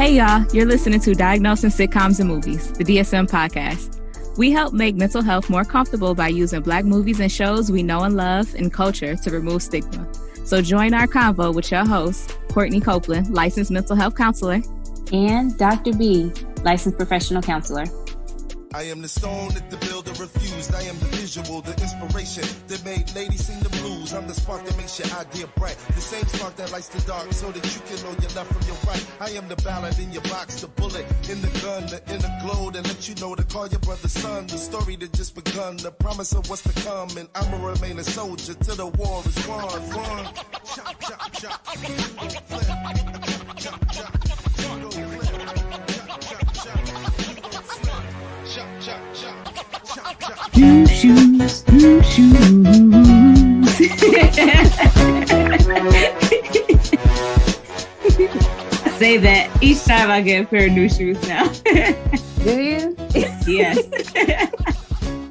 Hey y'all, you're listening to Diagnosing Sitcoms and Movies, the DSM podcast. We help make mental health more comfortable by using Black movies and shows we know and love and culture to remove stigma. So join our convo with your host, Courtney Copeland, licensed mental health counselor, and Dr. B, licensed professional counselor. I am the stone that the builder refused. I am the visual, the inspiration that made ladies sing the blues. I'm the spark that makes your idea bright. The same spark that lights the dark so that you can know your left from your right. I am the ballad in your box, the bullet in the gun, the inner glow that let you know to call your brother son. The story that just begun, the promise of what's to come. And I'ma remain a soldier till the war is won. Run. Chop, chop, chop. You gon' flip. Chop, chop. You gon' flip. Chop, chop, chop. You gon' flip. Chop, chop, chop. Chop, chop. New shoes, new shoes. I say that each time I get a pair of new shoes now. Do you? Yes.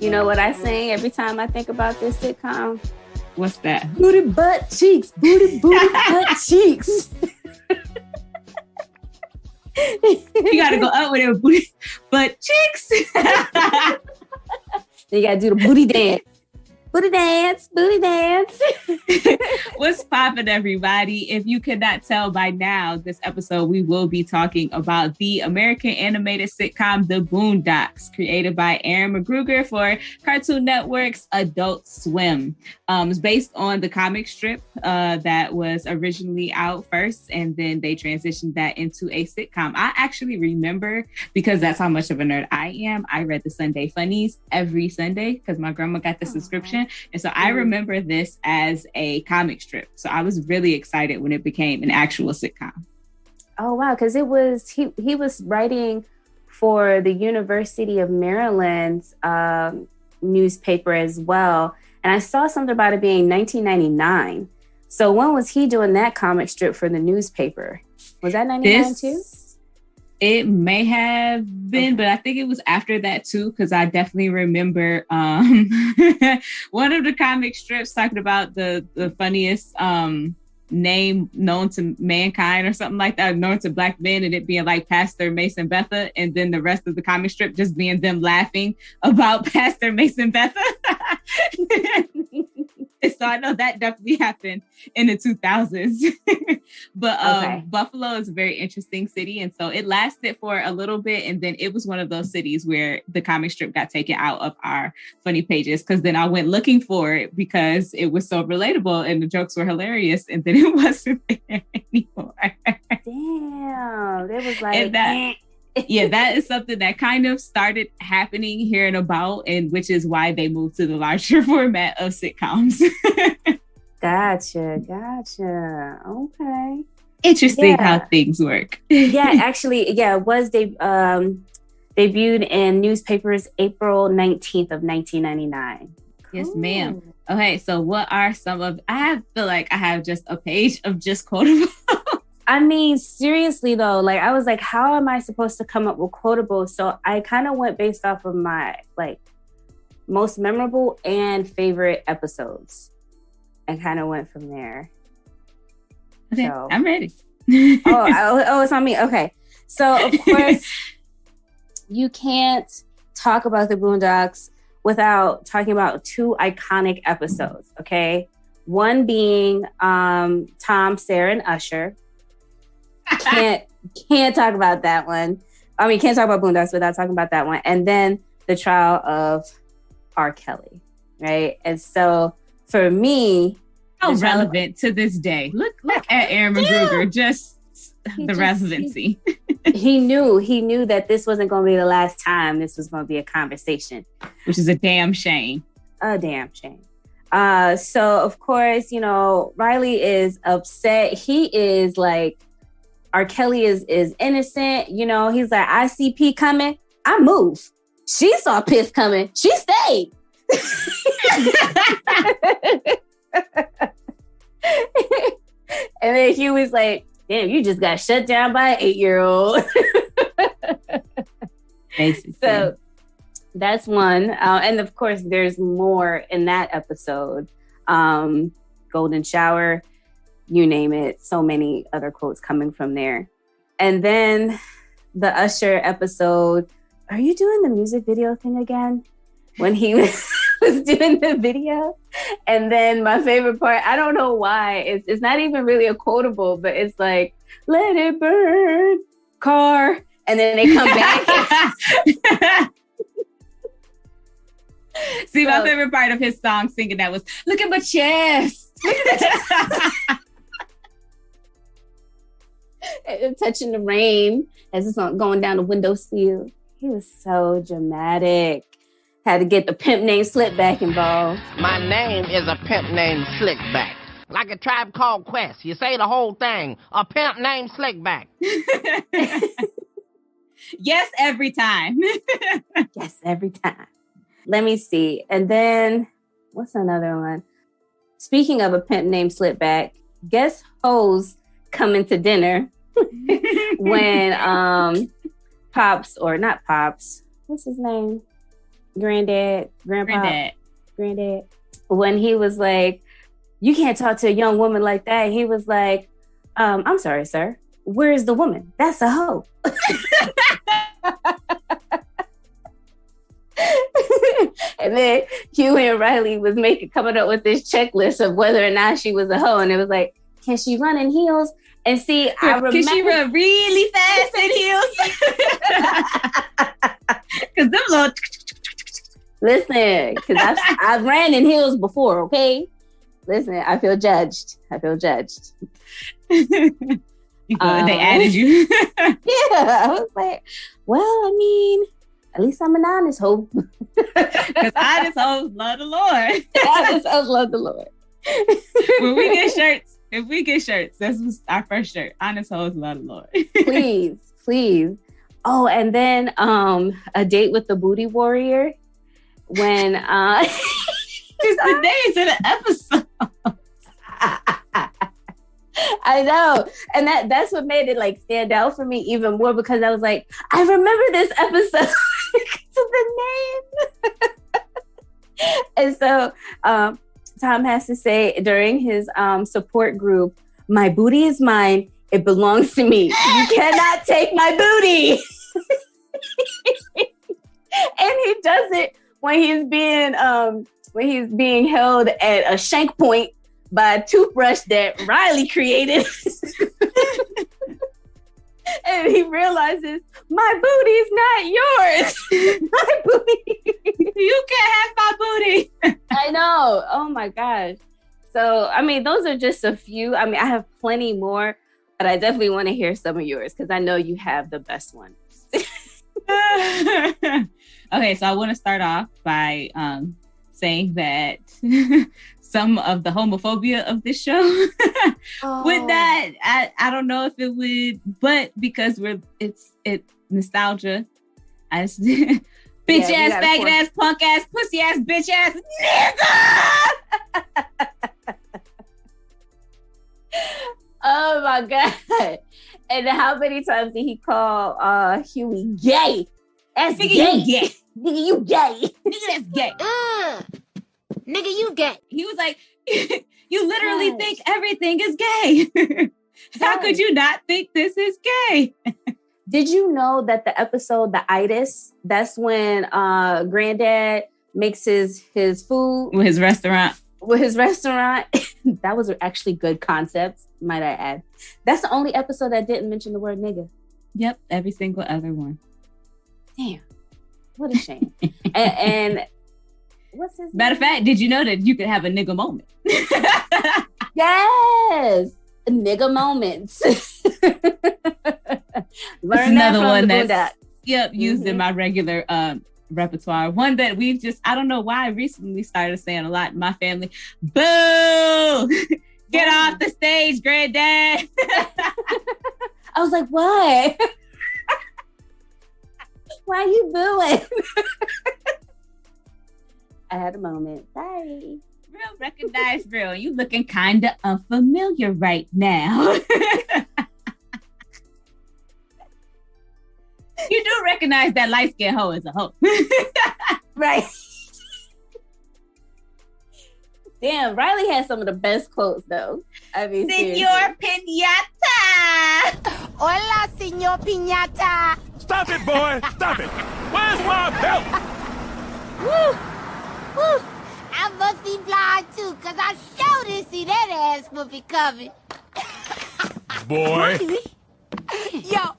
You know what I sing every time I think about this sitcom? What's that? Booty, butt, cheeks. Booty, butt, cheeks. You gotta go up with it, booty, butt cheeks. You gotta do the booty dance. Booty dance, booty dance. What's poppin', everybody? If you could not tell by now, this episode we will be talking about the American animated sitcom The Boondocks, created by Aaron McGruger for Cartoon Network's Adult Swim. It's based on the comic strip that was originally out first, and then they transitioned that into a sitcom. I actually remember, because that's how much of a nerd I am, I read the Sunday Funnies every Sunday because my grandma got the subscription. And so I remember this as a comic strip. So I was really excited when it became an actual sitcom. Oh, wow. Because it was, he was writing for the University of Maryland's newspaper as well. And I saw something about it being 1999. So when was he doing that comic strip for the newspaper? Was that 99 too? It may have been, but I think it was after that too, because I definitely remember one of the comic strips talking about the funniest name known to mankind or something like that, known to Black men, and it being like Pastor Mason Betha, and then the rest of the comic strip just being them laughing about Pastor Mason Betha. So I know that definitely happened in the 2000s. But Buffalo is a very interesting city. And so it lasted for a little bit. And then it was one of those cities where the comic strip got taken out of our funny pages. Because then I went looking for it because it was so relatable and the jokes were hilarious. And then it wasn't there anymore. Damn. It was like... Yeah, that is something that kind of started happening here and about, and which is why they moved to the larger format of sitcoms. Gotcha. Okay. Interesting how things work. Yeah, actually, it was debuted in newspapers April 19th of 1999. Yes, ma'am. Okay, so what are some of... I feel like I have just a page of just quotables. I mean, seriously, though, like, I was like, how am I supposed to come up with quotables? So I kind of went based off of my, like, most memorable and favorite episodes. I kind of went from there. Okay, so. I'm ready. Oh, it's on me. Okay. So, of course, you can't talk about the Boondocks without talking about two iconic episodes, okay? One being Tom, Sarah, and Usher. Can't talk about that one. I mean, can't talk about Boondocks without talking about that one. And then the trial of R. Kelly, right? And so for me, how relevant to this day. Look at Aaron McGruger, just the relevancy. He knew that this wasn't going to be the last time this was going to be a conversation, which is a damn shame. A damn shame. So of course, you know, Riley is upset. He is like, R. Kelly is innocent. You know, he's like, I see P coming, I move. She saw piss coming, she stayed. And then Huey's like, damn, you just got shut down by an 8-year-old. Basically. So that's one. And of course, there's more in that episode. Golden shower, you name it. So many other quotes coming from there. And then the Usher episode, are you doing the music video thing again? When he was doing the video. And then my favorite part, I don't know why, it's not even really a quotable, but it's like, let it burn, car. And then they come back. See, my favorite part of his song singing that was, look at my chest. And touching the rain as it's going down the windowsill. He was so dramatic. Had to get the pimp named Slickback involved. My name is a pimp named Slickback. Like a Tribe Called Quest. You say the whole thing. A pimp named Slickback. Yes, every time. Yes, every time. Let me see. And then, what's another one? Speaking of a pimp named Slickback, guess hoes coming to dinner when Pops, or not Pops, what's his name? Grandad. When he was like, you can't talk to a young woman like that. He was like, I'm sorry, sir. Where is the woman? That's a hoe. And then Huey and Riley was coming up with this checklist of whether or not she was a hoe. And it was like, can she run in heels? And see, I remember. Can she run really fast in heels? Because them little. Listen, because I've ran in heels before, okay? Listen, I feel judged. They added you. Yeah, I was like, well, I mean, at least I'm an honest hoe. Because honest hoes love the Lord. Honest hoes love the Lord. When we get shirts, if we get shirts, this was our first shirt. Honest hoes love the Lord. Please. Oh, and then a date with the booty warrior. When it's the days of the episode. I know. And that's what made it like stand out for me even more, because I was like, I remember this episode because of the name. And so Tom has to say during his support group, my booty is mine. It belongs to me. You cannot take my booty. And he does it when he's being held at a shank point by a toothbrush that Riley created. And he realizes, my booty is not yours. My booty. You can't have my booty. I know. Oh my gosh. So, I mean, those are just a few. I mean, I have plenty more, but I definitely want to hear some of yours because I know you have the best ones. Okay, so I want to start off by saying that some of the homophobia of this show with that, I don't know if it would, but because it's nostalgia. Bitch ass, faggot ass, punk ass, pussy ass, bitch ass, nigga! Oh my God. And how many times did he call Huey gay? That's nigga, gay. You gay. Nigga, you gay. Nigga, that's gay. Nigga, you gay. He was like, you literally think everything is gay. How could you not think this is gay? Did you know that the episode, The Itis, that's when Grandad makes his food? With his restaurant. That was actually good concept, might I add. That's the only episode that didn't mention the word nigga. Yep, every single other one. Damn, what a shame. and what's his Matter of fact, did you know that you could have a nigga moment? Yes, nigga moments. Learn that from one the Boondocks. Yep, used in my regular repertoire. One that we've just, I don't know why, recently started saying a lot in my family. Boo! Get off the stage, Granddad. I was like, what? Why are you booing? I had a moment. Sorry. Real recognize real. You looking kind of unfamiliar right now. You do recognize that light-skinned hoe is a hoe. Right. Damn, Riley has some of the best quotes, though. I mean, Senor Pinata! Hola, Señor Piñata. Stop it, boy! Stop it! Where's my belt? Woo! Woo! I must be blind, too, because I sure didn't see that ass whooping coming. Boy. Yo,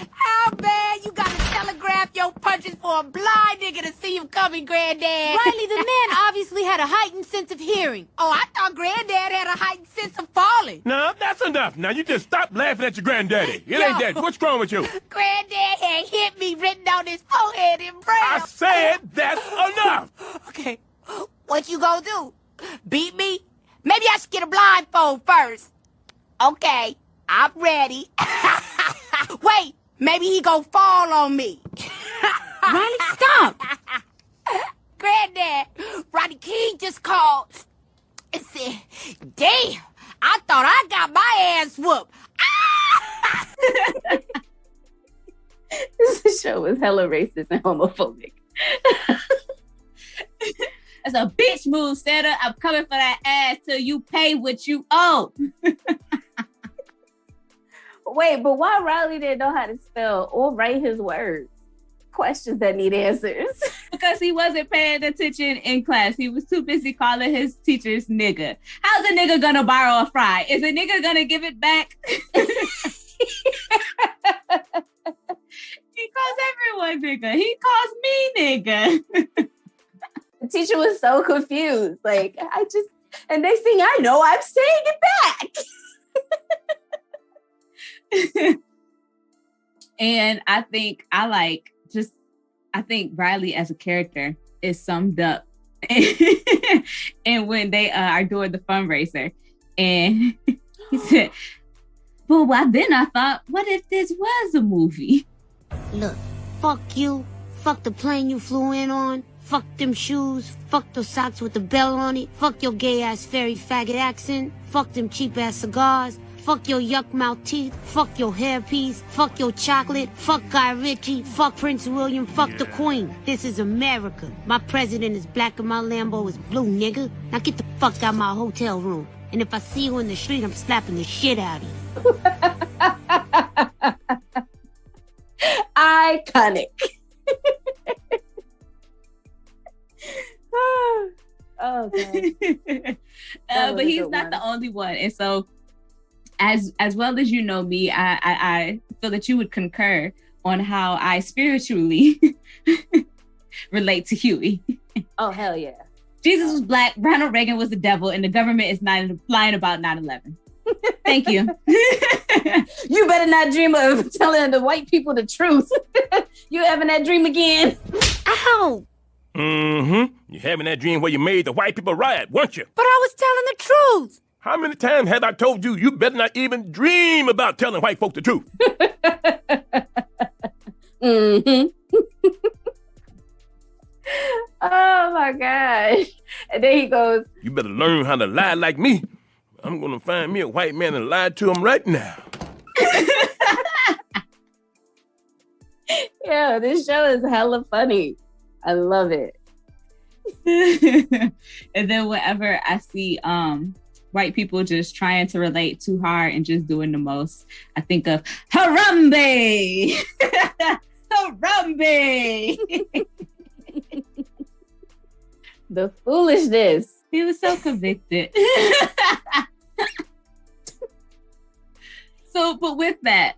how bad you gotta telegraph your punches for a blind nigga to see him coming, Granddad? Riley, the man obviously had a heightened sense of hearing. Oh, I thought Granddad had a heightened sense of falling. No, that's enough. Now, you just stop laughing at your granddaddy. It Yo. ain't that. What's wrong with you? Granddad had hit me written on his forehead in braille. I said that's enough. Okay, what you gonna do? Beat me? Maybe I should get a blindfold first. Okay, I'm ready. Wait, maybe he gonna fall on me. Riley, stop! Granddad, Rodney King just called and said, damn, I thought I got my ass whooped. This show was hella racist and homophobic. That's a bitch move, Santa. I'm coming for that ass till you pay what you owe. Wait, but why Riley didn't know how to spell or write his words? Questions that need answers. Because he wasn't paying attention in class. He was too busy calling his teachers nigga. How's a nigga gonna borrow a fry? Is a nigga gonna give it back? He calls everyone nigga. He calls me nigga. The teacher was so confused. Like, and next thing I know, I'm saying it back. And I think Riley as a character is summed up and when they are doing the fundraiser, and he said, "But why then I thought, what if this was a movie?" Look, fuck you. Fuck the plane you flew in on. Fuck them shoes. Fuck those socks with the bell on it. Fuck your gay-ass fairy faggot accent. Fuck them cheap-ass cigars. Fuck your yuck-mouth teeth. Fuck your hairpiece. Fuck your chocolate. Fuck Guy Ritchie. Fuck Prince William. Fuck the Queen. This is America. My president is black and my Lambo is blue, nigga. Now get the fuck out my hotel room. And if I see you in the street, I'm slapping the shit out of you. Iconic. Oh, God. But he's not the only one. And so as well as you know me, I feel that you would concur on how I spiritually relate to Huey. Oh, hell yeah. Jesus was black, Ronald Reagan was the devil, and the government is not lying about 9/11. Thank you. You better not dream of telling the white people the truth. You having that dream again? Ow! Mm-hmm. You're having that dream where you made the white people riot, weren't you? But I was telling the truth. How many times have I told you you better not even dream about telling white folk the truth? Mm-hmm. Oh, my gosh. And then he goes, You better learn how to lie like me. I'm going to find me a white man and lie to him right now. yeah, this show is hella funny. I love it. And then whenever I see white people just trying to relate too hard and just doing the most, I think of Harambe! Harambe! The foolishness. He was so convicted. So, but with that,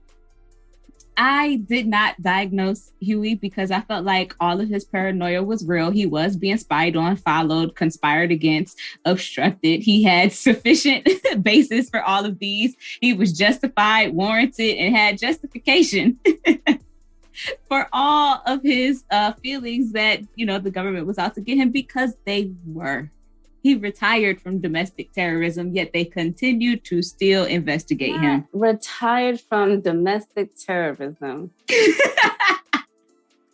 I did not diagnose Huey because I felt like all of his paranoia was real. He was being spied on, followed, conspired against, obstructed. He had sufficient basis for all of these. He was justified, warranted, and had justification for all of his feelings that, the government was out to get him, because they were. He retired from domestic terrorism, yet they continued to still investigate him. Retired from domestic terrorism.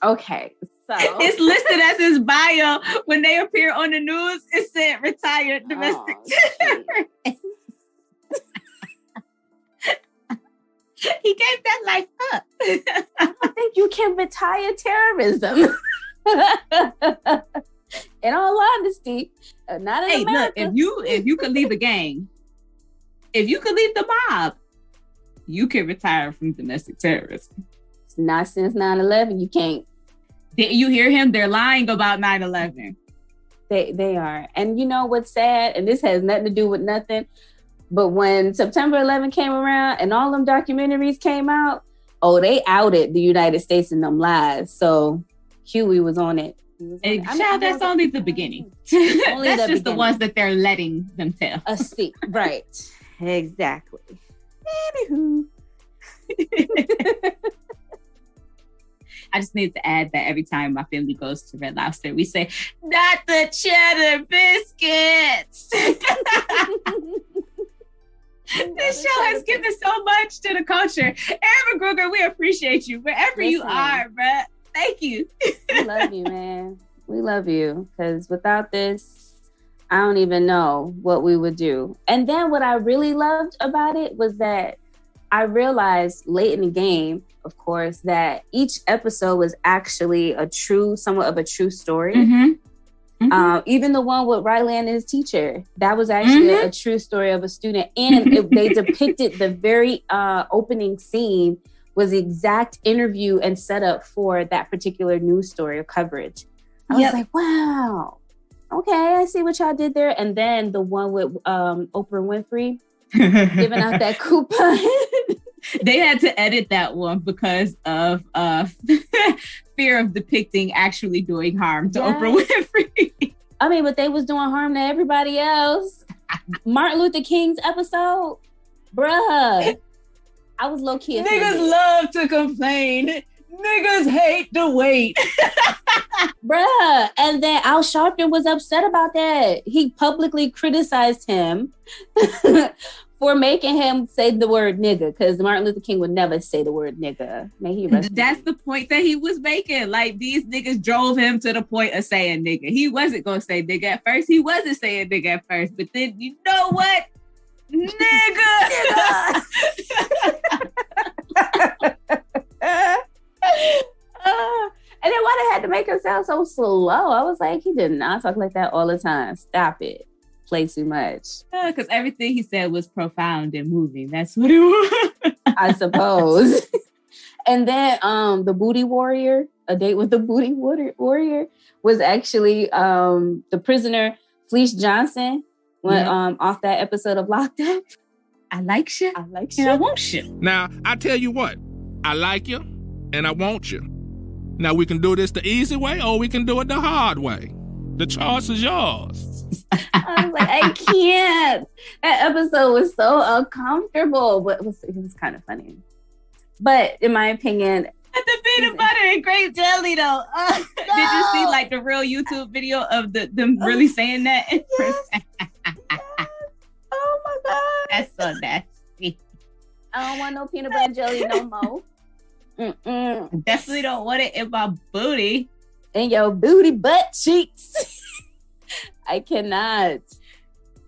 Okay, so it's listed as his bio when they appear on the news. It said retired domestic terrorist. He gave that life up. I don't think you can retire terrorism. In all honesty, not in America. Look, if you could leave the gang, if you could leave the mob, you can retire from domestic terrorism. It's not since 9/11. You can't. Did you hear him? They're lying about 9/11. They are. And you know what's sad? And this has nothing to do with nothing. But when September 11 came around and all them documentaries came out, they outed the United States in them lies. So Huey was on it. That's only the beginning. That's just the ones that they're letting them tell. Right. Exactly. Anywho. I just need to add that every time my family goes to Red Lobster, we say, not the cheddar biscuits. This show has given so much to the culture. Aaron McGruger, we appreciate you wherever you are, bruh. Thank you. We love you, man. We love you. Because without this, I don't even know what we would do. And then what I really loved about it was that I realized late in the game, of course, that each episode was actually somewhat of a true story. Mm-hmm. Mm-hmm. Even the one with Riley and his teacher, that was actually a true story of a student. And they depicted the very opening scene was the exact interview and setup for that particular news story or coverage. I was like, wow, okay, I see what y'all did there. And then the one with Oprah Winfrey giving out that coupon. They had to edit that one because of fear of depicting actually doing harm to Oprah Winfrey. I mean, but they was doing harm to everybody else. Martin Luther King's episode, bruh. I was low-key offended. Niggas love to complain. Niggas hate to wait. Bruh. And then Al Sharpton was upset about that. He publicly criticized him for making him say the word nigga, because Martin Luther King would never say the word nigga. That's the point that he was making. Like, these niggas drove him to the point of saying nigga. He wasn't going to say nigga at first. He wasn't saying nigga at first. But then, you know what? Nigga! And then why they had to make him sound so slow? I was like, he did not talk like that all the time. Stop it. Play too much. Because everything he said was profound and moving. That's what it was. I suppose. And then the Booty Warrior, A Date with the Booty Warrior, was actually the prisoner, Fleece Johnson, went off that episode of Locked Up. I like you. I like you. And I want you. Now, I tell you what. I like you and I want you. Now, we can do this the easy way or we can do it the hard way. The choice is yours. I was like, I can't. That episode was so uncomfortable, but it was kind of funny. But in my opinion, the peanut butter and grape jelly, though. No. Did you see like the real YouTube video of them really saying that? Yes. Oh my God. That's so nasty. I don't want no peanut butter and jelly no more. Mm-mm. Definitely don't want it in my booty. In your booty butt cheeks. I cannot.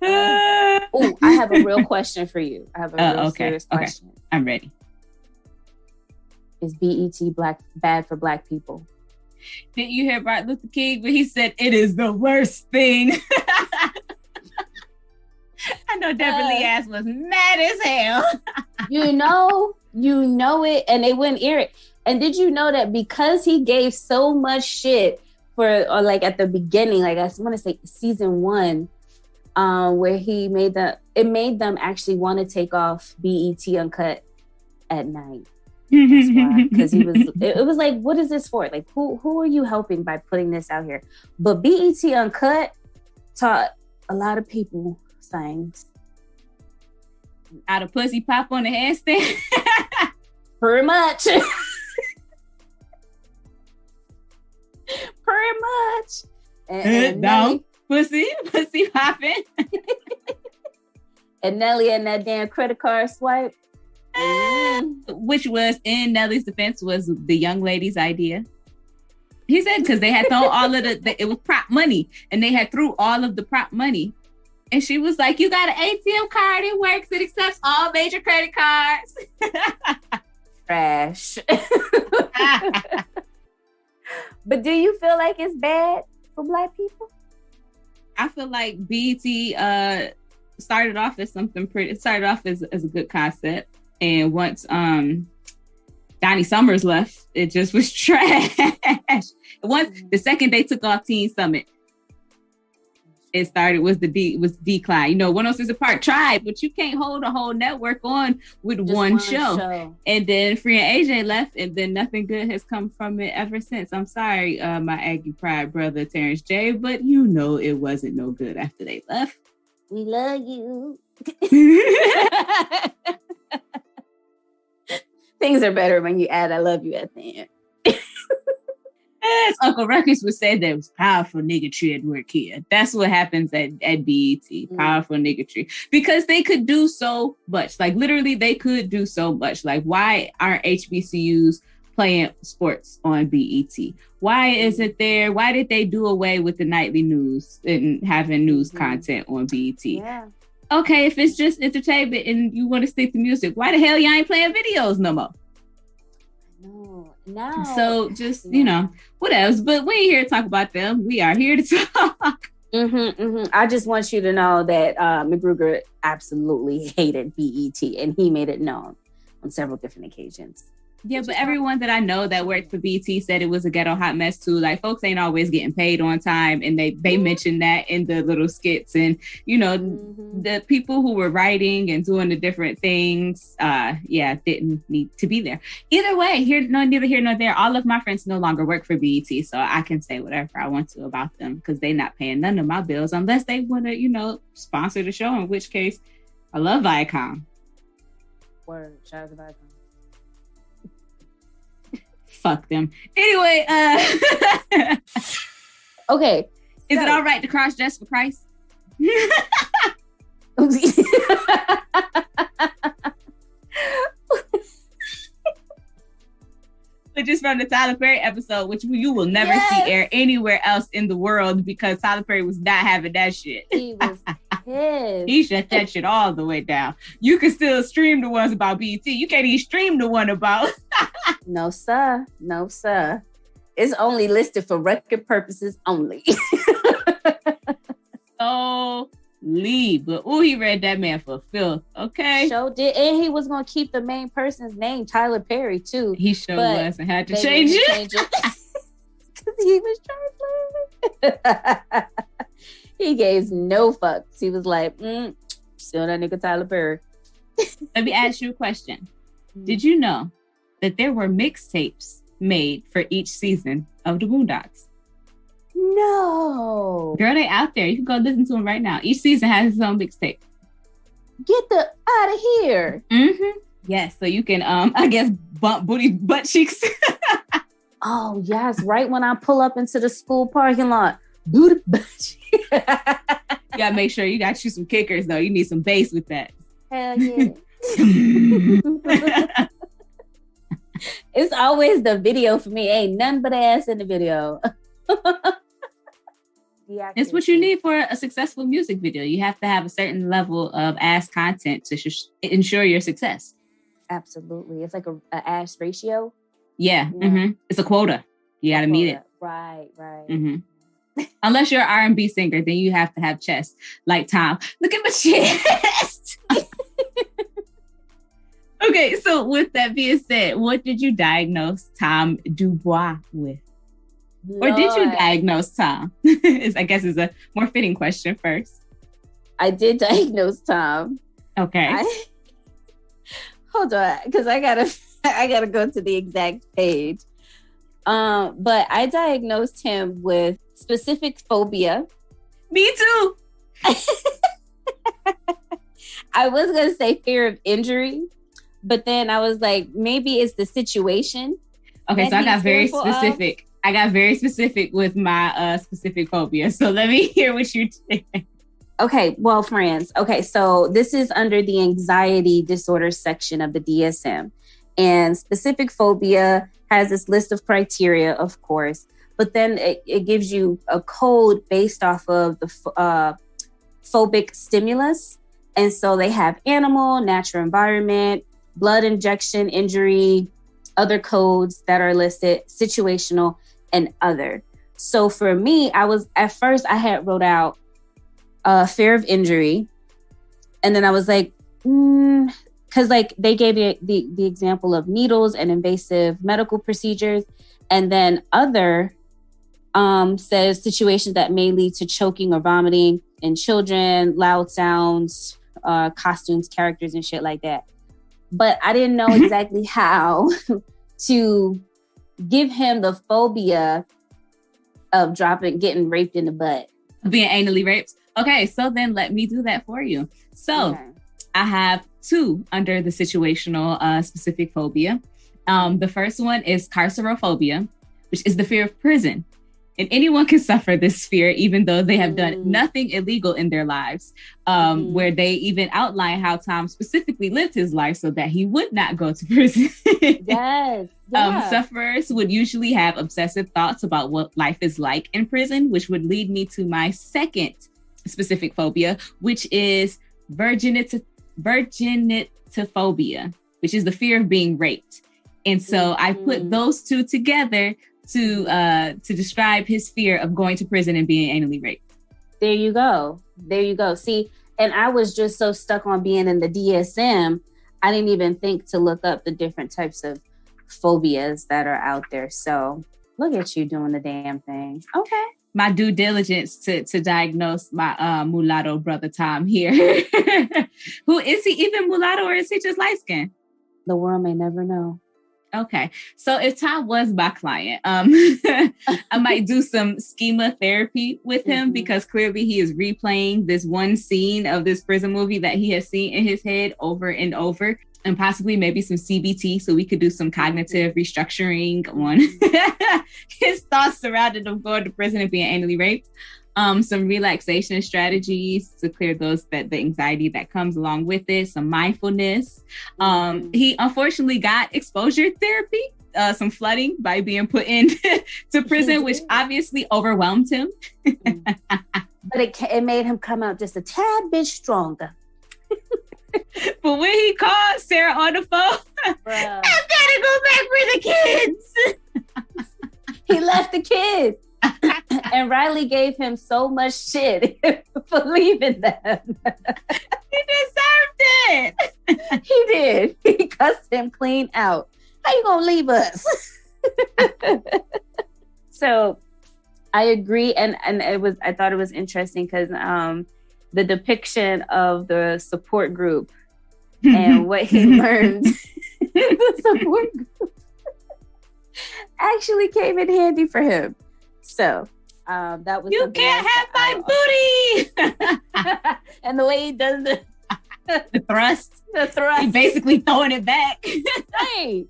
I have a real question for you. I have a real serious question. Okay. I'm ready. Is BET bad for Black people? Did you hear Martin Luther King when he said it is the worst thing? I know Beverly Ass was mad as hell. you know it, and they wouldn't air it. And did you know that because he gave so much shit or like at the beginning, like I want to say season 1, where he made them actually want to take off BET Uncut at night. That's why, because it was like, what is this for? Like, who are you helping by putting this out here? But BET Uncut taught a lot of people things. Out of pussy pop on the handstand. Pretty much. Pretty much. And no, pussy popping. And Nelly and that damn credit card swipe. Which was, in Nelly's defense, was the young lady's idea. He said because they had thrown all of it was prop money, and they had threw all of the prop money. And she was like, you got an ATM card, it works, it accepts all major credit cards. Trash. But do you feel like it's bad for Black people? I feel like BET started off as a good concept. And once Donnie Summers left, it just was trash. Once the second they took off Teen Summit, it started was decline. You know, 106 apart tried, but you can't hold a whole network on with just one show. And then Free and AJ left, and then nothing good has come from it ever since. I'm sorry, my Aggie Pride brother Terrence J, but you know it wasn't no good after they left. We love you. Things are better when you add "I love you" at the end. As Uncle Ruckus would say, there was powerful niggatry at work here. That's what happens at BET. Powerful niggatry. Because they could do so much. Like, literally, they could do so much. Like, why aren't HBCUs playing sports on BET? Why isn't there? Why did they do away with the nightly news and having news content on BET? Yeah. Okay, if it's just entertainment and you want to stick to music, why the hell y'all ain't playing videos no more? No. So just, you know, what else? But we ain't here to talk about them. We are here to talk. I just want you to know that McGruger absolutely hated BET, and he made it known on several different occasions. Yeah, but everyone that I know that worked for BET said it was a ghetto hot mess too. Like, folks ain't always getting paid on time, and they mentioned that in the little skits. And, you know, the people who were writing and doing the different things, didn't need to be there. Either way, neither here nor there. All of my friends no longer work for BET, so I can say whatever I want to about them because they're not paying none of my bills unless they want to, you know, sponsor the show. In which case, I love Viacom. Word, shout out to Viacom. Fuck them. Anyway, okay. Is it all right to cross dress for Christ? But just from the Tyler Perry episode, which you will never see air anywhere else in the world because Tyler Perry was not having that shit. He was pissed. He shut that shit all the way down. You can still stream the ones about BET. You can't even stream the one about... No, sir. No, sir. It's only listed for record purposes only. But he read that man for filth. Okay. Sure did. And he was going to keep the main person's name, Tyler Perry, too. He sure was and had to change it. Because he was trying. He gave no fucks. He was like, still that nigga Tyler Perry. Let me ask you a question. Did you know that there were mixtapes made for each season of the Boondocks? No. Girl, they out there. You can go listen to them right now. Each season has its own mixtape. Get the out of here. Yes, so you can, I guess, bump butt cheeks. Oh, yes. Right when I pull up into the school parking lot. Booty butt cheeks. You gotta make sure you got you some kickers, though. You need some bass with that. Hell yeah. It's always the video for me. Ain't nothing but ass in the video. It's what you need for a successful music video. You have to have a certain level of ass content to ensure your success. Absolutely. It's like a ass ratio. Yeah. It's a quota. You got to meet it. Right. Unless you're an R&B singer, then you have to have chest. Like Tom. Look at my chest. Okay, so with that being said, what did you diagnose Tom Dubois with? Lord. Or did you diagnose Tom? I guess is a more fitting question first. I did diagnose Tom. Okay. Hold on, because I gotta go to the exact page. But I diagnosed him with specific phobia. Me too. I was gonna say fear of injury, but then I was like, maybe it's the situation. Okay, so I got very specific. I got very specific with my specific phobia. So let me hear what you think. Okay, well, friends. Okay, so this is under the anxiety disorder section of the DSM. And specific phobia has this list of criteria, of course, but then it gives you a code based off of the phobic stimulus. And so they have animal, natural environment, blood injection, injury, other codes that are listed, situational, and other. So for me, at first I had wrote out fear of injury. And then I was like, because like they gave you the example of needles and invasive medical procedures, and then other says situations that may lead to choking or vomiting in children, loud sounds, costumes, characters, and shit like that. But I didn't know exactly how to give him the phobia of getting raped in the butt. Being anally raped. Okay, so then let me do that for you. So I have 2 under the situational specific phobia. The first one is carcerophobia, which is the fear of prison. And anyone can suffer this fear, even though they have done nothing illegal in their lives, where they even outline how Tom specifically lived his life so that he would not go to prison. Yes. Yeah. Sufferers would usually have obsessive thoughts about what life is like in prison, which would lead me to my second specific phobia, which is virginitophobia, which is the fear of being raped. And so I put those 2 together to describe his fear of going to prison and being anally raped. There you go. See, and I was just so stuck on being in the DSM, I didn't even think to look up the different types of phobias that are out there. So look at you doing the damn thing. Okay. My due diligence to diagnose my mulatto brother Tom here. Who is he, even mulatto, or is he just light skinned? The world may never know. Okay, so if Tom was my client, I might do some schema therapy with him because clearly he is replaying this one scene of this prison movie that he has seen in his head over and over, and possibly maybe some CBT, so we could do some cognitive restructuring on his thoughts surrounding him going to prison and being anally raped. Some relaxation strategies to clear the anxiety that comes along with it, some mindfulness. He unfortunately got exposure therapy, some flooding by being put into prison, which obviously overwhelmed him. But it made him come out just a tad bit stronger. But when he called Sarah on the phone, I gotta go back for the kids. He left the kids. And Riley gave him so much shit for leaving them. He deserved it. He did. He cussed him clean out. How you gonna leave us? So I agree, and I thought it was interesting because the depiction of the support group and what he learned, the support group actually came in handy for him. So that was you can't have my booty. And the way he does the thrust, the thrust, he's basically throwing it back. Right.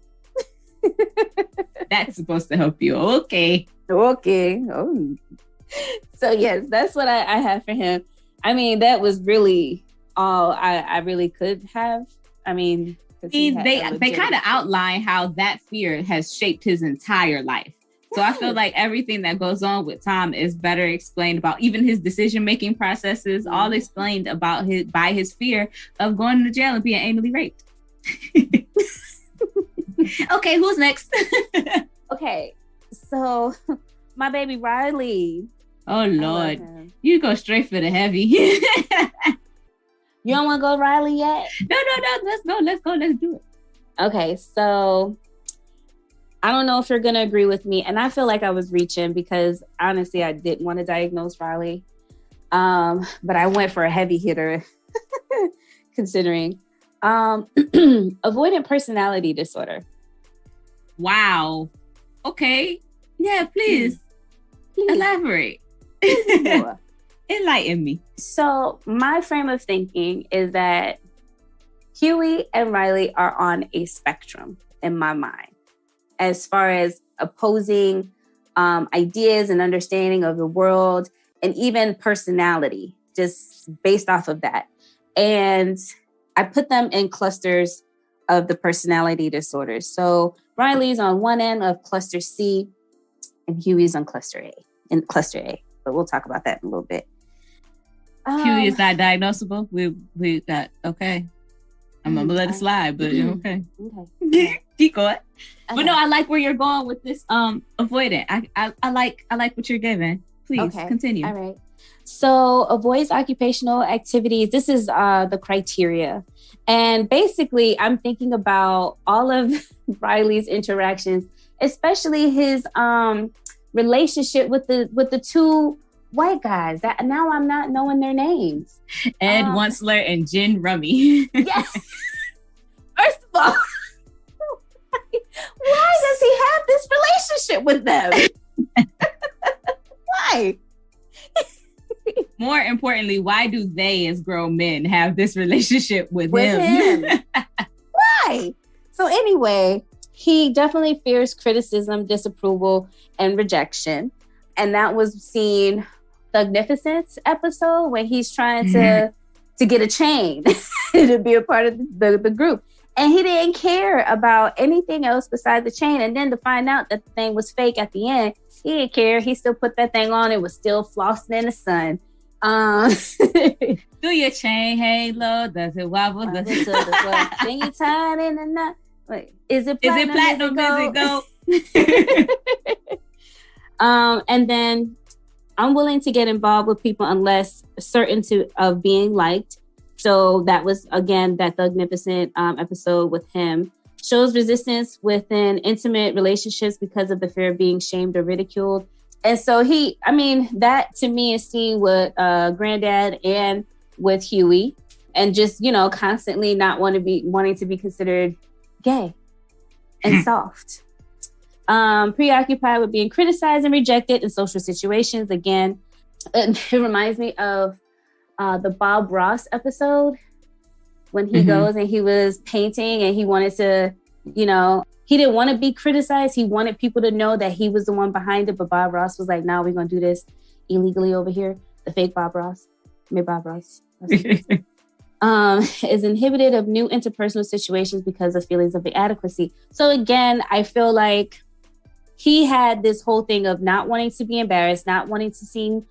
That's supposed to help you. Okay. Oh. So yes, that's what I have for him. I mean, that was really all I really could have. I mean, they kind of outline how that fear has shaped his entire life. So I feel like everything that goes on with Tom is better explained about, even his decision-making processes, all explained about by his fear of going to jail and being anally raped. Okay, who's next? Okay, so my baby Riley. Oh Lord, you go straight for the heavy. You don't want to go Riley yet? No. Let's go. Let's do it. Okay, so I don't know if you're going to agree with me. And I feel like I was reaching because honestly, I didn't want to diagnose Riley. But I went for a heavy hitter considering avoidant personality disorder. Wow. Okay. Yeah, please. Elaborate. Enlighten me. So my frame of thinking is that Huey and Riley are on a spectrum in my mind, as far as opposing ideas and understanding of the world and even personality, just based off of that. And I put them in clusters of the personality disorders. So Riley's on one end of cluster C and Huey's on cluster A, but we'll talk about that in a little bit. Huey is not diagnosable. We got, okay. I'm gonna let it slide, but okay. Keep going. Okay. But no, I like where you're going with this avoidant. I like what you're giving. Please continue. All right. So avoids occupational activities. This is the criteria. And basically, I'm thinking about all of Riley's interactions, especially his relationship with the two white guys. That now I'm not knowing their names. Ed Wunsler and Jen Rummy. Yes. First of all, why does he have this relationship with them? Why? More importantly, why do they, as grown men, have this relationship with him? Why? So anyway, he definitely fears criticism, disapproval, and rejection. And that was seen Thugnificent's episode when he's trying to get a chain to be a part of the group. And he didn't care about anything else besides the chain. And then to find out that the thing was fake at the end, he didn't care. He still put that thing on. It was still flossing in the sun. Do your chain halo? Does it wobble? Does it Then you tie it in a knot. Wait, is it platinum? Does it go? And then I'm willing to get involved with people unless certain of being liked. So that was, again, that Thugnificent episode with him. Shows resistance within intimate relationships because of the fear of being shamed or ridiculed. And so that to me is seen with Grandad and with Huey, and just, constantly not wanting to be considered gay and soft. Preoccupied with being criticized and rejected in social situations. Again, it reminds me of the Bob Ross episode when he goes and he was painting and he wanted to, he didn't want to be criticized. He wanted people to know that he was the one behind it. But Bob Ross was like, "No, we're going to do this illegally over here." The fake Bob Ross. Bob Ross. Is inhibited of new interpersonal situations because of feelings of inadequacy. So again, I feel like he had this whole thing of not wanting to be embarrassed, not wanting to seem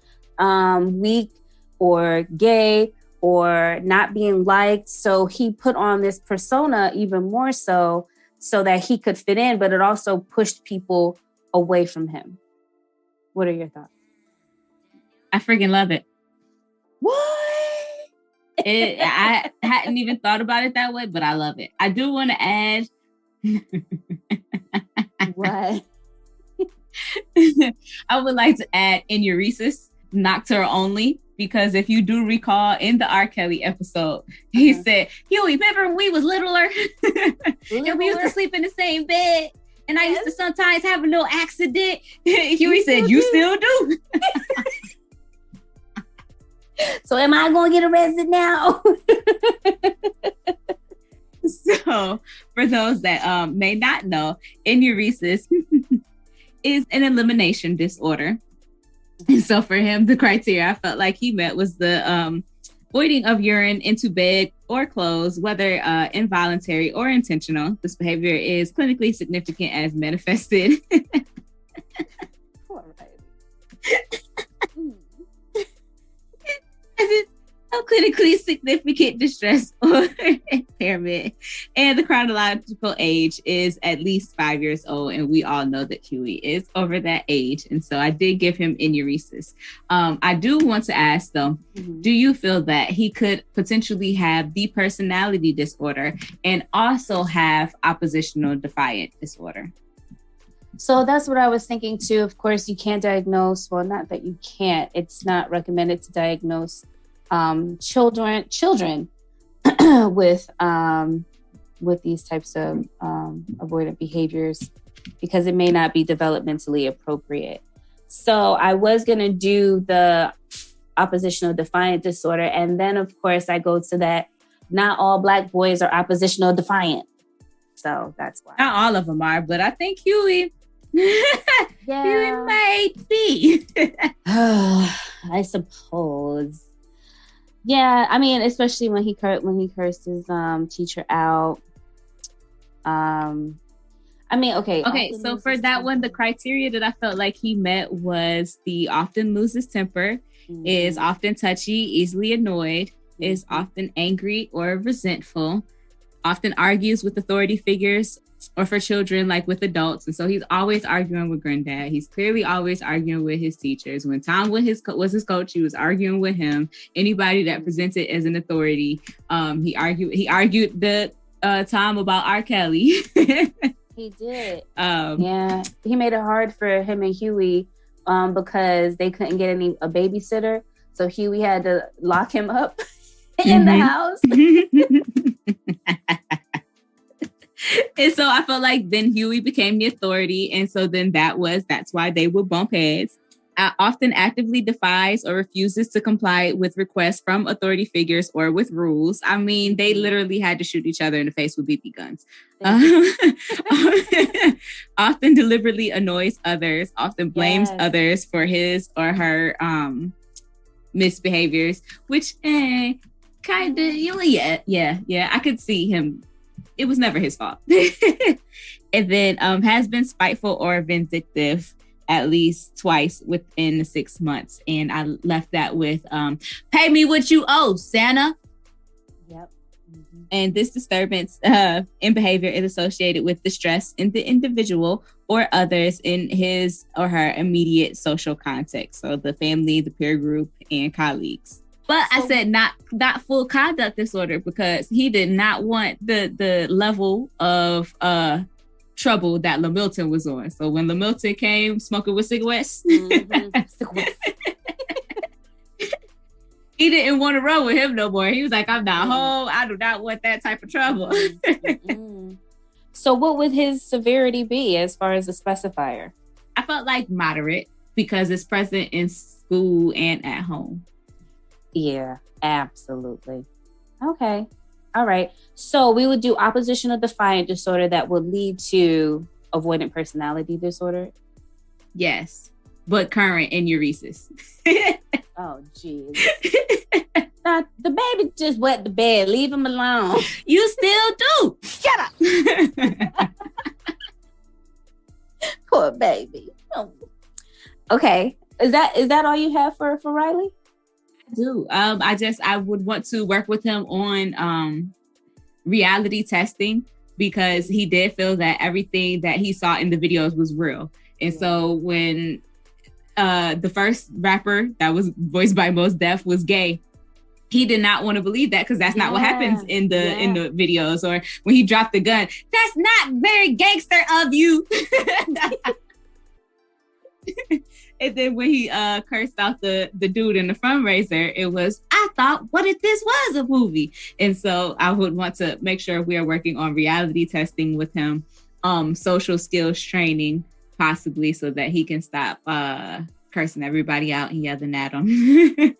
weak or gay or not being liked. So he put on this persona even more so that he could fit in, but it also pushed people away from him. What are your thoughts? I freaking love it. What? I hadn't even thought about it that way, but I love it. I do want to add. What? I would like to add enuresis, Nocturne only, because if you do recall in the R. Kelly episode, he said, "Huey, remember when we was littler? And we used to sleep in the same bed, and I used to sometimes have a little accident." Huey said, "You still do." So am I going to get arrested now? So for those that may not know, enuresis is an elimination disorder. And so for him, the criteria I felt like he met was the voiding of urine into bed or clothes, whether involuntary or intentional. This behavior is clinically significant as manifested. Poor Riley. A clinically significant distress or impairment. And the chronological age is at least 5 years old. And we all know that Huey is over that age. And so I did give him enuresis. I do want to ask though, do you feel that he could potentially have the personality disorder and also have oppositional defiant disorder? So that's what I was thinking too. Of course, you can't diagnose. Well, not that you can't. It's not recommended to diagnose children with these types of avoidant behaviors because it may not be developmentally appropriate. So I was going to do the oppositional defiant disorder, and then of course I go to that. Not all Black boys are oppositional defiant. So that's why. Not all of them are, but I think Huey. Huey might be. I suppose. Yeah, I mean, especially when he cursed his teacher out. I mean, okay. So for that one, the criteria that I felt like he met was the often loses temper, is often touchy, easily annoyed, is often angry or resentful, often argues with authority figures, or for children, like with adults. And so he's always arguing with Grandad. He's clearly always arguing with his teachers. When Tom was his coach, he was arguing with him. Anybody that presented as an authority, he argued the Tom about R. Kelly. He did. Yeah, he made it hard for him and Huey because they couldn't get a babysitter. So Huey had to lock him up in the house. And so I felt like then Huey became the authority. And so then that's why they would bump heads. Often actively defies or refuses to comply with requests from authority figures or with rules. I mean, they literally had to shoot each other in the face with BB guns. Often deliberately annoys others, often blames others for his or her misbehaviors, which kind of, yeah, I could see him. It was never his fault. And then has been spiteful or vindictive at least twice within the 6 months. And I left that with, pay me what you owe, Santa. Yep. Mm-hmm. And this disturbance in behavior is associated with distress in the individual or others in his or her immediate social context. So the family, the peer group, and colleagues. But I said not full conduct disorder because he did not want the level of trouble that LaMilton was on. So when LaMilton came smoking with cigarettes, he didn't want to run with him no more. He was like, I'm not home. I do not want that type of trouble. So what would his severity be as far as the specifier? I felt like moderate because it's present in school and at home. Yeah, absolutely. Okay. All right. So we would do oppositional defiant disorder that would lead to avoidant personality disorder. Yes, but current in uresis. Oh, jeez. Now, the baby just wet the bed. Leave him alone. You still do. Shut up. Poor baby. Oh. Okay. Is that all you have for Riley? I do. I would want to work with him on reality testing because he did feel that everything that he saw in the videos was real. And so when the first rapper that was voiced by Mos Def was gay, he did not want to believe that because that's not what happens in the videos. Or when he dropped the gun, that's not very gangster of you. And then when he cursed out the dude in the fundraiser, it was, I thought, what if this was a movie? And so I would want to make sure we are working on reality testing with him, social skills training, possibly, so that he can stop cursing everybody out and yelling at them.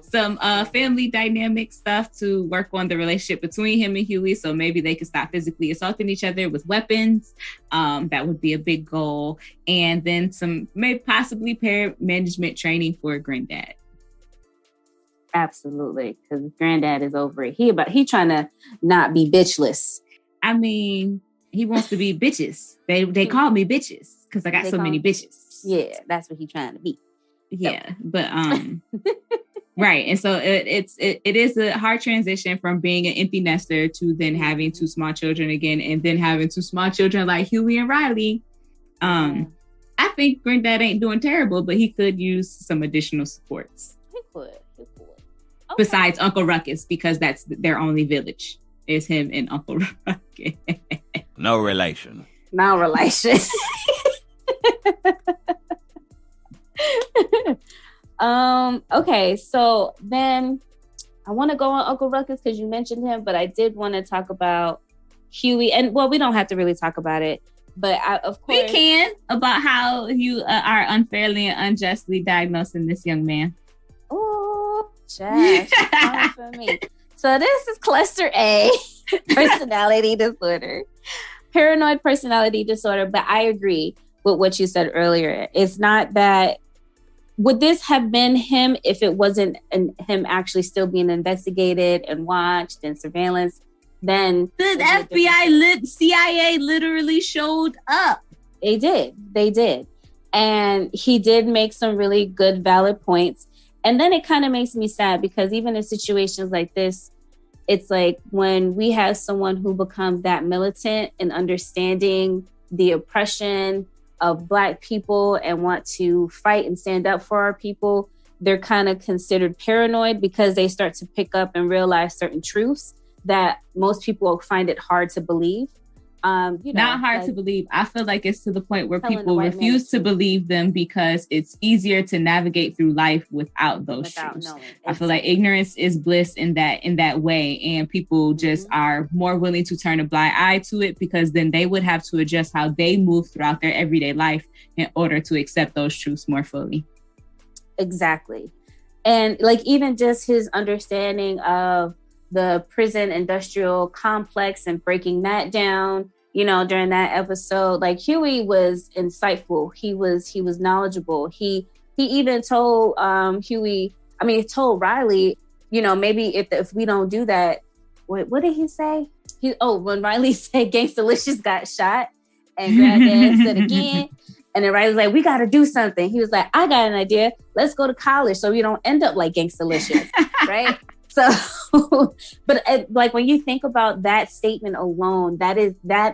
Some family dynamic stuff to work on the relationship between him and Huey. So maybe they could stop physically assaulting each other with weapons. That would be a big goal. And then some maybe possibly pair management training for Grandad. Absolutely. Because Grandad is over it. He trying to not be bitchless. I mean, he wants to be bitches. They call me bitches because I got so many bitches. Yeah, that's what he's trying to be. Yeah, but right. And so it is a hard transition from being an empty nester to then having two small children again, and then having two small children like Huey and Riley. I think Grandad ain't doing terrible, but he could use some additional supports. He could. Okay. Besides Uncle Ruckus, because that's their only village is him and Uncle Ruckus. No relation. No relation. Okay, so then I want to go on Uncle Ruckus because you mentioned him, but I did want to talk about Huey. And well, we don't have to really talk about it, but of course we can about how you are unfairly and unjustly diagnosing this young man. Oh, Josh, for me. So this is cluster A, personality disorder, paranoid personality disorder. But I agree with what you said earlier. It's not that. Would this have been him if it wasn't him actually still being investigated and watched and surveillance? Then the FBI, CIA literally showed up. They did. And he did make some really good, valid points. And then it kind of makes me sad because even in situations like this, it's like when we have someone who becomes that militant and understanding the oppression of Black people and want to fight and stand up for our people, they're kind of considered paranoid because they start to pick up and realize certain truths that most people find it hard to believe. Not hard to believe. I feel like it's to the point where people refuse to believe them because it's easier to navigate through life without those truths. I feel like ignorance is bliss in that way, and people just are more willing to turn a blind eye to it because then they would have to adjust how they move throughout their everyday life in order to accept those truths more fully. Exactly. And like even just his understanding of the prison industrial complex and breaking that down, you know, during that episode, like Huey was insightful. He was knowledgeable. He even told told Riley, you know, maybe if we don't do that, what did he say? When Riley said Gangstalicious got shot and Grandad said again, and then Riley's like, we got to do something. He was like, I got an idea. Let's go to college so we don't end up like Gangstalicious, right? So, but like when you think about that statement alone, that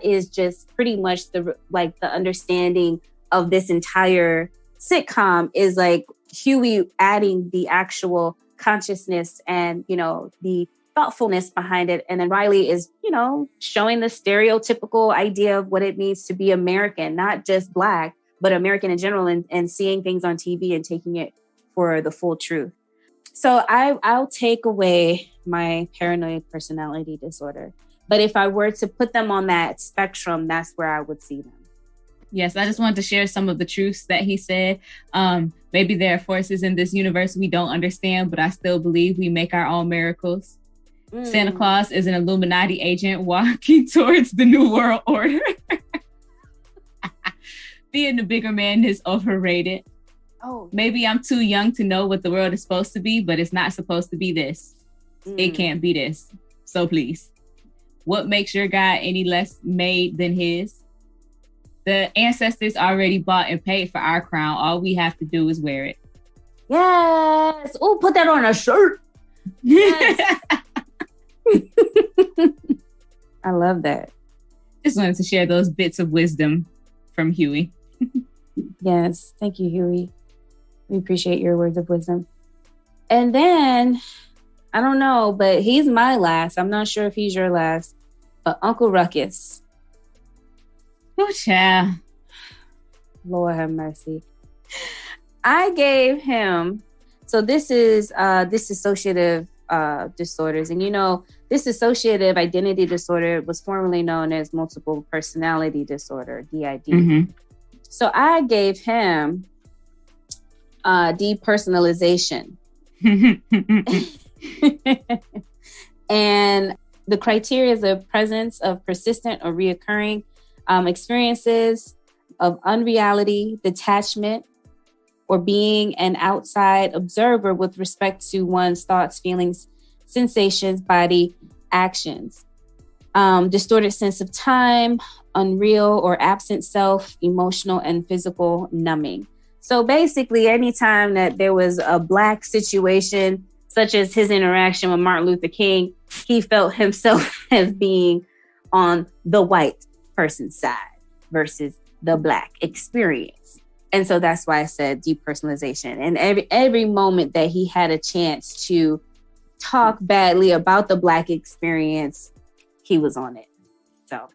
is just pretty much the understanding of this entire sitcom is like Huey adding the actual consciousness and, you know, the thoughtfulness behind it. And then Riley is, you know, showing the stereotypical idea of what it means to be American, not just Black, but American in general, and seeing things on TV and taking it for the full truth. So I'll take away my paranoid personality disorder. But if I were to put them on that spectrum, that's where I would see them. Yes, I just wanted to share some of the truths that he said. Maybe there are forces in this universe we don't understand, but I still believe we make our own miracles. Santa Claus is an Illuminati agent walking towards the New World Order. Being the bigger man is overrated. Maybe I'm too young to know what the world is supposed to be, but it's not supposed to be this. It can't be this. So please, what makes your God any less made than his? The ancestors already bought and paid for our crown. All we have to do is wear it. Yes. Oh, put that on a shirt. Yes. I love that. Just wanted to share those bits of wisdom from Huey. Yes. Thank you, Huey. We appreciate your words of wisdom. And then, I don't know, but he's my last. I'm not sure if he's your last, but Uncle Ruckus. Oh, child. Lord have mercy. I gave him, so this is dissociative disorders. And you know, this dissociative identity disorder was formerly known as multiple personality disorder, DID. Mm-hmm. So I gave him depersonalization. And the criteria is the presence of persistent or reoccurring experiences of unreality, detachment, or being an outside observer with respect to one's thoughts, feelings, sensations, body, actions. Distorted sense of time, unreal or absent self, emotional and physical numbing. So basically, anytime that there was a Black situation, such as his interaction with Martin Luther King, he felt himself as being on the white person's side versus the Black experience. And so that's why I said depersonalization. And every moment that he had a chance to talk badly about the Black experience, he was on it. So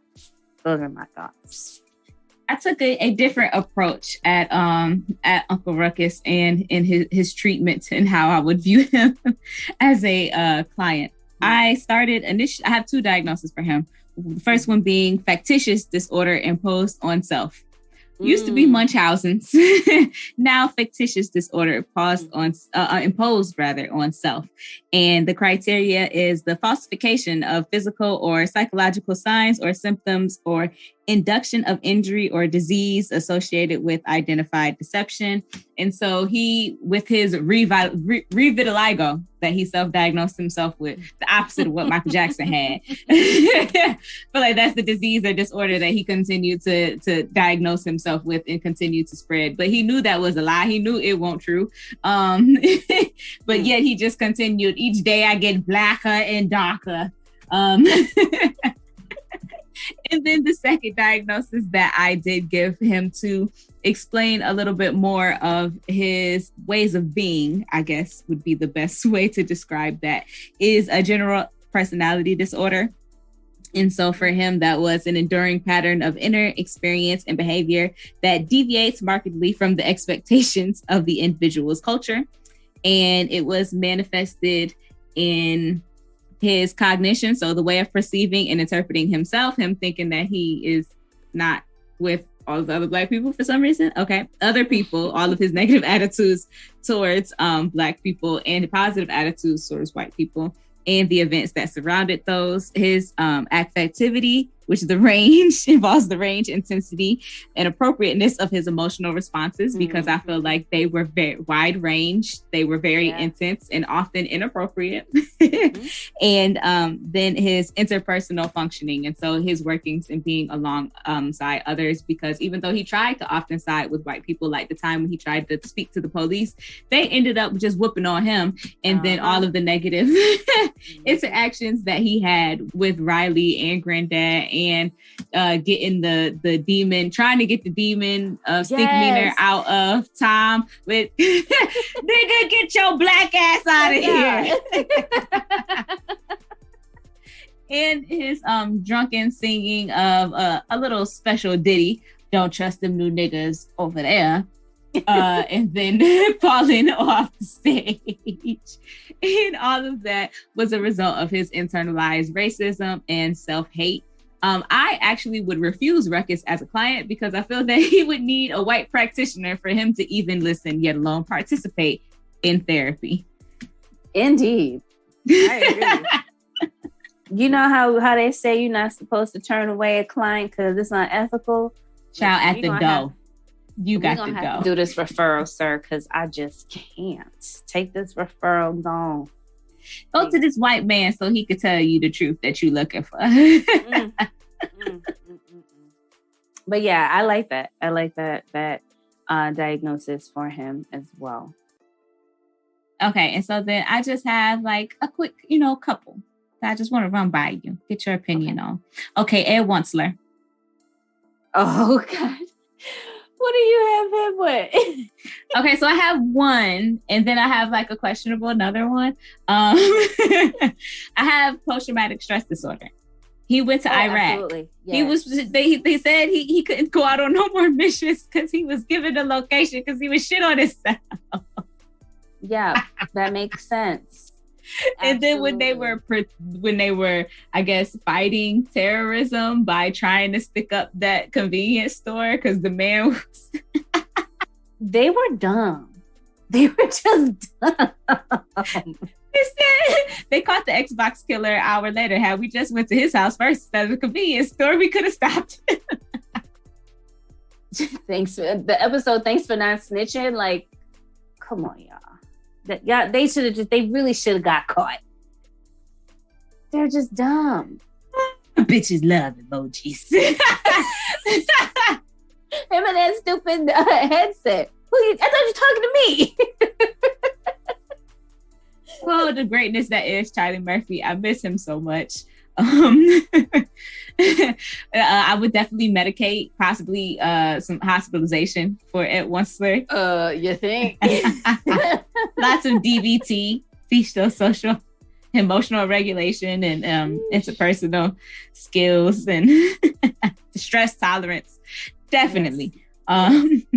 those are my thoughts. I took a different approach at Uncle Ruckus and in his treatment and how I would view him as a client. I started I have two diagnoses for him. The first one being factitious disorder imposed on self. Used to be Munchausen's, now fictitious disorder imposed on self. And the criteria is the falsification of physical or psychological signs or symptoms or induction of injury or disease associated with identified deception. And so he, with his revitiligo that he self-diagnosed himself with, the opposite of what Michael Jackson had. But like that's the disease or disorder that he continued to diagnose himself with and continue to spread. But he knew that was a lie. He knew it wasn't true. But yet he just continued. Each day I get blacker and darker. And then the second diagnosis that I did give him to explain a little bit more of his ways of being, I guess would be the best way to describe that, is a general personality disorder. And so for him, that was an enduring pattern of inner experience and behavior that deviates markedly from the expectations of the individual's culture. And it was manifested in his cognition, so the way of perceiving and interpreting himself, him thinking that he is not with all the other Black people for some reason. Okay. Other people, all of his negative attitudes towards Black people and positive attitudes towards white people and the events that surrounded those. His affectivity, which is the range, involves the range, intensity, and appropriateness of his emotional responses, because I feel like they were very wide range. They were very intense and often inappropriate. And then his interpersonal functioning. And so his workings and being alongside others, because even though he tried to often side with white people, like the time when he tried to speak to the police, they ended up just whooping on him. And then all of the negative interactions that he had with Riley and Grandad, and getting the demon, trying to get the demon of Stinkmeaner out of Tom with, nigga, get your Black ass out of here. And his drunken singing of a little special ditty, don't trust them new niggas over there. And then falling off the stage. And all of that was a result of his internalized racism and self-hate. I actually would refuse Ruckus as a client because I feel that he would need a white practitioner for him to even listen, yet alone participate in therapy. Indeed. I agree. You know how they say you're not supposed to turn away a client because it's unethical? Child, at the door. You got to go. Do this referral, sir, because I just can't. Take this referral, gone. Go to this white man so he could tell you the truth that you're looking for. But yeah, I like that. I like that diagnosis for him as well. Okay, and so then I just have like a quick, couple that I just want to run by you, get your opinion on. Okay, Ed Wuncler. Oh God. What do you have him with? Okay, so I have one, and then I have like a questionable another one. I have post-traumatic stress disorder. He went to Iraq. Absolutely. Yes. He was. They said he couldn't go out on no more missions because he was given the location because he was shit on himself. Yeah, that makes sense. And then when they were, I guess, fighting terrorism by trying to stick up that convenience store because the man was... They were dumb. They were just dumb. They caught the Xbox killer an hour later. Had we just went to his house first instead of the convenience store, we could have stopped. Thanks for the episode. Thanks for not snitching. Like, come on, y'all. They really should have got caught. They're just dumb. Bitches love emojis. Him and that stupid headset. I thought you were talking to me. Well, the greatness that is Charlie Murphy. I miss him so much. I would definitely medicate, possibly some hospitalization for Ed Wuncler. You think? Lots of DBT, social, emotional regulation, and interpersonal skills and stress tolerance. Definitely. Okay.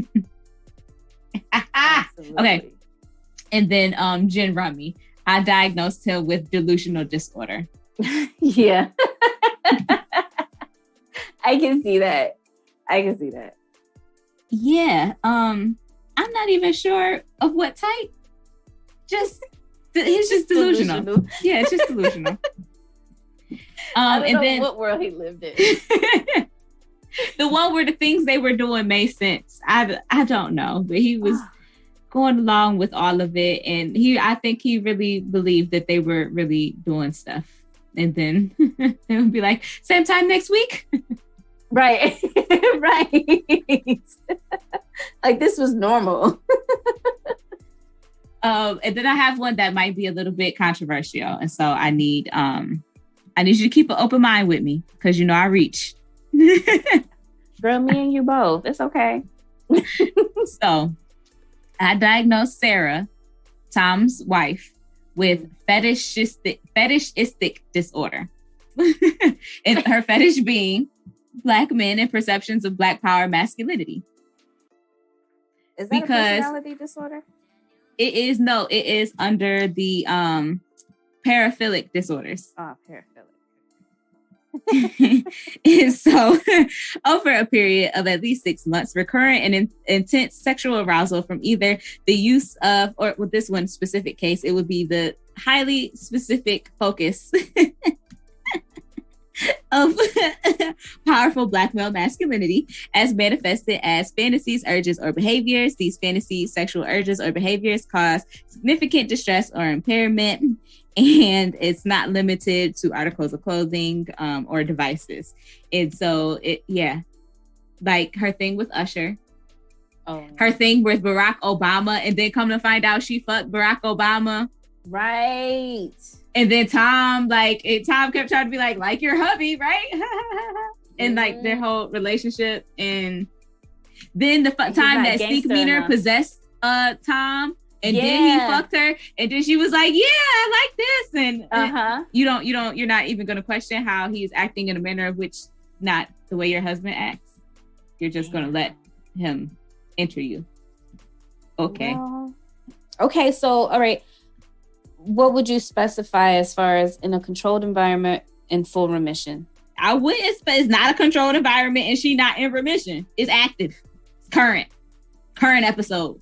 And then Jen Rummy. I diagnosed him with delusional disorder. Yeah. I can see that. Yeah. I'm not even sure of what type. He's just delusional. Yeah, it's just delusional. I don't know what world he lived in. The one where the things they were doing made sense. I don't know, but he was going along with all of it, and I think he really believed that they were really doing stuff. And then they would be like, same time next week. Right. Right. Like this was normal. And then I have one that might be a little bit controversial. And so I need you to keep an open mind with me, because you know I reach. Girl, me and you both. It's okay. So I diagnosed Sarah, Tom's wife, with fetishistic disorder. And her fetish being Black men and perceptions of Black power masculinity. Is that a personality disorder? It is under the paraphilic disorders. Oh, paraphilic. And so over a period of at least 6 months, recurrent and intense sexual arousal from either the use of, or with this one specific case, it would be the highly specific focus of powerful Black male masculinity as manifested as fantasies, urges, or behaviors. These fantasies, sexual urges, or behaviors cause significant distress or impairment, and it's not limited to articles of clothing or devices. And so like her thing with Usher, her thing with Barack Obama, and then come to find out she fucked Barack Obama. Right. And then Tom kept trying to be like your hubby, right? And like their whole relationship. And then the time that Steve Meaner possessed Tom, and then he fucked her, and then she was like, yeah, I like this. And you're not even going to question how he's acting in a manner of which not the way your husband acts. You're just going to let him enter you. Okay. Well, okay. So, all right. What would you specify as far as in a controlled environment in full remission? I wouldn't. It's not a controlled environment, and she's not in remission. It's active. It's current episode.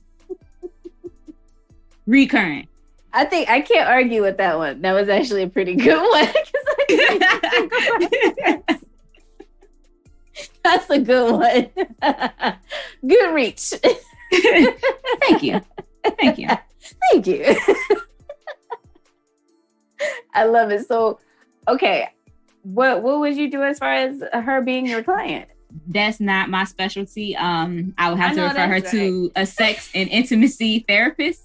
Recurrent. I think I can't argue with that one. That was actually a pretty good one. That's a good one. Good reach. Thank you. Thank you. Thank you. I love it. So, okay, what would you do as far as her being your client? That's not my specialty. I would have to refer her to a sex and intimacy therapist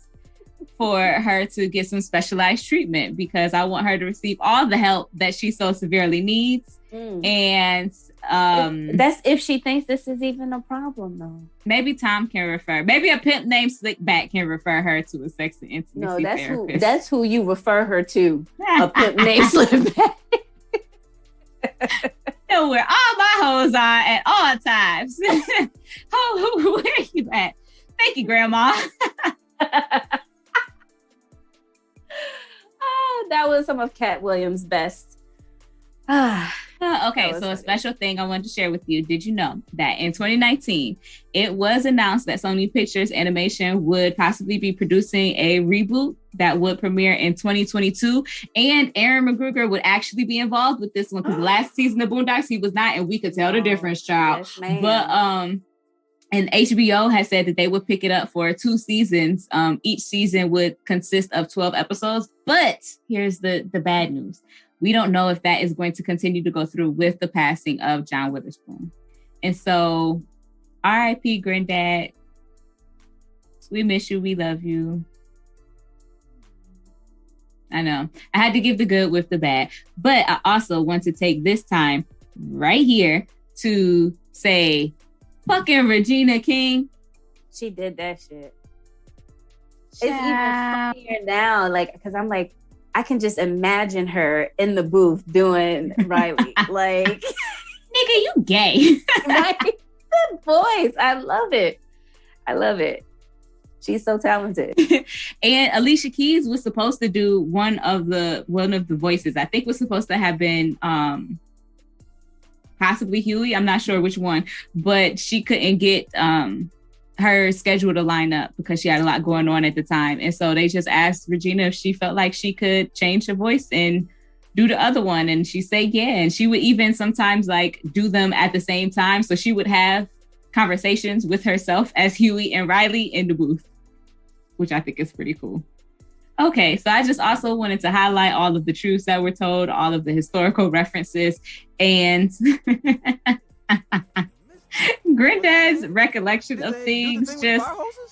for her to get some specialized treatment, because I want her to receive all the help that she so severely needs. And that's if she thinks this is even a problem, though. Maybe Tom can refer. Maybe a pimp named Slickback can refer her to a sex and intimacy therapist. That's who you refer her to. A pimp named Slickback. Know where all my hoes are at all times. Where are you at? Thank you, Grandma. Oh, that was some of Cat Williams' best. Okay, so a special thing I wanted to share with you. Did you know that in 2019, it was announced that Sony Pictures Animation would possibly be producing a reboot that would premiere in 2022, and Aaron McGruger would actually be involved with this one, because last season of Boondocks he was not, and we could tell the difference, child. Yes, but and HBO has said that they would pick it up for 2 seasons. Each season would consist of 12 episodes. But here's the bad news. We don't know if that is going to continue to go through with the passing of John Witherspoon. And so, R.I.P. Grandad. We miss you. We love you. I know. I had to give the good with the bad. But I also want to take this time right here to say, fucking Regina King. She did that shit. It's even funnier now, like, because I'm like, I can just imagine her in the booth doing Riley. Like, nigga, you gay. Right? Good voice. I love it. I love it. She's so talented. And Alicia Keys was supposed to do one of the voices. I think was supposed to have been possibly Huey. I'm not sure which one, but she couldn't get her schedule to line up because she had a lot going on at the time. And so they just asked Regina if she felt like she could change her voice and do the other one? And she said, yeah. And she would even sometimes like do them at the same time. So she would have conversations with herself as Huey and Riley in the booth, which I think is pretty cool. Okay, so I just also wanted to highlight all of the truths that were told, all of the historical references, and Granddad's recollection of things. Just,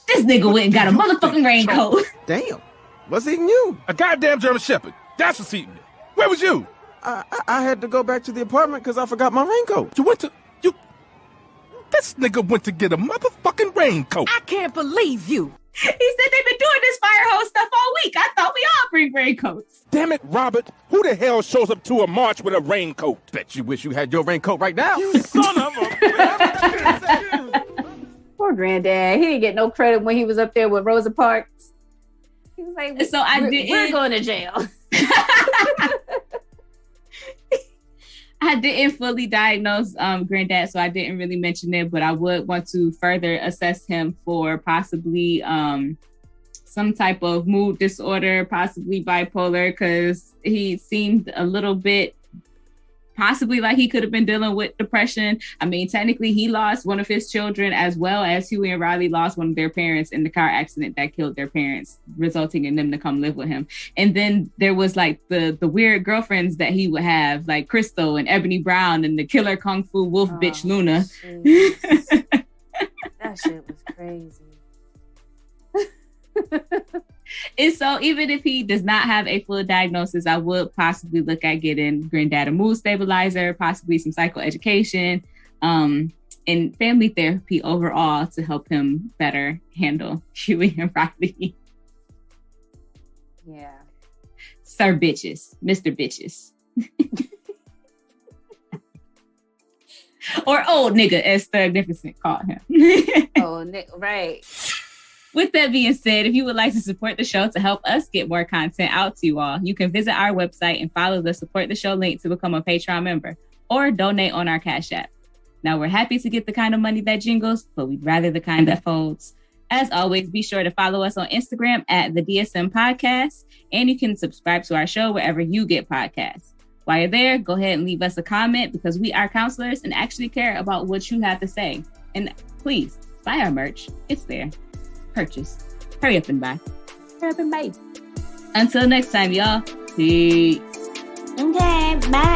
this nigga went and got a motherfucking raincoat. Damn, what's eating you? A goddamn German Shepherd. That's what's eating me. Where was you? I had to go back to the apartment because I forgot my raincoat. You went to... This nigga went to get a motherfucking raincoat. I can't believe you. He said they've been doing this fire hose stuff all week. I thought we all bring raincoats. Damn it, Robert. Who the hell shows up to a march with a raincoat? Bet you wish you had your raincoat right now. You son of a... Poor Grandad. He didn't get no credit when he was up there with Rosa Parks. He was like, so we're going to jail. I didn't fully diagnose Grandad, so I didn't really mention it, but I would want to further assess him for possibly some type of mood disorder, possibly bipolar, because he seemed a little bit possibly like he could have been dealing with depression. I mean, technically, he lost one of his children, as well as Huey and Riley lost one of their parents in the car accident that killed their parents, resulting in them to come live with him. And then there was like the weird girlfriends that he would have, like Crystal and Ebony Brown and the killer Kung Fu wolf bitch Luna. That shit was crazy. And so even if he does not have a full diagnosis, I would possibly look at getting Grandad a mood stabilizer, possibly some psychoeducation, and family therapy overall to help him better handle Huey and Riley. Yeah. Sir Bitches, Mr. Bitches. Or old nigga, as Magnificent called him. Right. With that being said, if you would like to support the show to help us get more content out to you all, you can visit our website and follow the Support the Show link to become a Patreon member or donate on our Cash App. Now, we're happy to get the kind of money that jingles, but we'd rather the kind that folds. As always, be sure to follow us on Instagram at the DSM Podcast, and you can subscribe to our show wherever you get podcasts. While you're there, go ahead and leave us a comment because we are counselors and actually care about what you have to say. And please, buy our merch. It's there. Purchase. Hurry up and buy. Hurry up and buy. Until next time, y'all. Peace. Okay, bye.